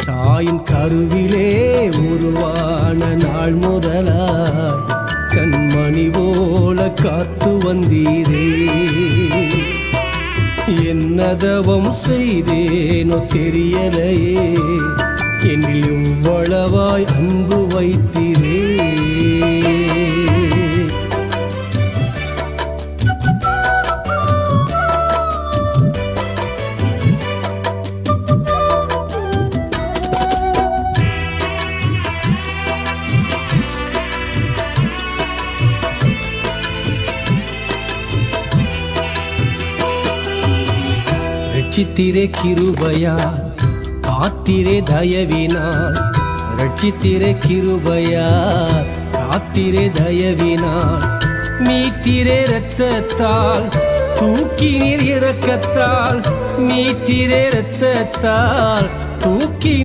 தாயின் கருவிலே உருவான நாள் முதலாய் கண்மணி போல காத்து வந்தீரே. என்னதவம் செய்தேனோ தெரியலையே, என்னில் இவ்வளவாய் அன்பு வைத்தீரே. ரட்சித்திரே கிருபையால் காத்திரே தயவினால், ரட்சித்திரே கிருபையால் காத்திரே தயவினால், மீட்டிரே இரத்தத்தால் தூக்கினீர் இரக்கத்தால், மீட்டிரே இரத்தத்தால் தூக்கி